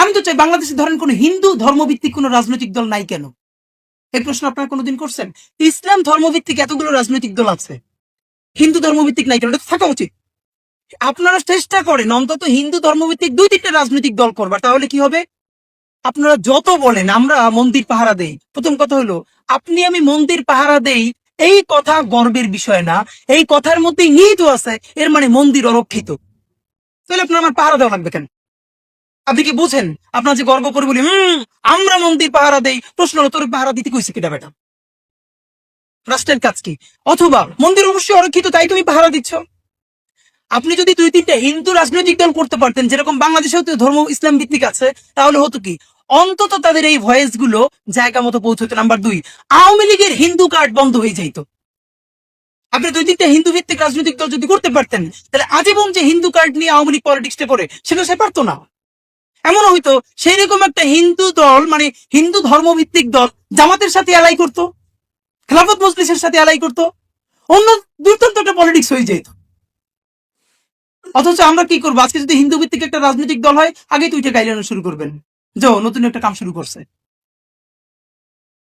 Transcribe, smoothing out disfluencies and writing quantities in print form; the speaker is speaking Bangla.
আমি তো চাই বাংলাদেশে ধরেন কোন হিন্দু ধর্মভিত্তিক কোন রাজনৈতিক দল নাই কেন? এই প্রশ্ন আপনারা কোনোদিন করছেন? ইসলাম ধর্মভিত্তিক এতগুলো রাজনৈতিক দল আছে, হিন্দু ধর্মভিত্তিক নাই কেন? এটা তো থাকা উচিত। আপনারা চেষ্টা করেন অন্তত হিন্দু ধর্মভিত্তিক 2-3টা রাজনৈতিক দল করবার, তাহলে কি হবে? আপনারা যত বলেন আমরা মন্দির পাহারা দেই, প্রথম কথা হলো আপনি আমি মন্দির পাহারা দেই এই কথা গর্বের বিষয় না, এই কথার মধ্যে নিহিত আছে এর মানে মন্দির অরক্ষিত। তাহলে আপনার আমার পাহারা দেওয়া লাগবে কেন? আপনি কি বুঝেন? আপনার যে গর্ব করে বলি আমরা মন্দির পাহারা দেই, প্রশ্ন হলো তোর পাহারা দিতে কইছে কিটা বেটা? রাষ্ট্রের কাজ কি? অথবা মন্দির অবশ্যই অরক্ষিত তাই তুমি পাহারা দিচ্ছ। আপনি যদি 2-3টা হিন্দু রাজনৈতিক দল করতে পারতেন, যেরকম বাংলাদেশেও তো ধর্ম ইসলাম ভিত্তিক আছে, তাহলে হতো কি অন্তত তাদের এই ভয়েস গুলো জায়গা মতো পৌঁছতো। নাম্বার 2, আওয়ামী লীগের হিন্দু কার্ড বন্ধ হয়ে যাইতো। আপনি 2-3টা হিন্দু ভিত্তিক রাজনৈতিক দল যদি করতে পারতেন, তাহলে আজীবন যে হিন্দু কার্ড নিয়ে আওয়ামী লীগ পলিটিক্সটা করে সেটা সে পারতো না। এমন হয়তো সেই রকম একটা হিন্দু দল, মানে হিন্দু ধর্মভিত্তিক দল জামাতের সাথে অ্যালাই করতো, খেলাফত মজলিসের সাথে অ্যালাই করতো, অন্য দুর্দান্ত একটা পলিটিক্স হয়ে যেত। অথচ আমরা কি করবো? আজকে যদি হিন্দু ভিত্তিক একটা রাজনৈতিক দল হয়, আগে তুইটা গাইলানো শুরু করবেন, যাও নতুন একটা কাম শুরু করছে।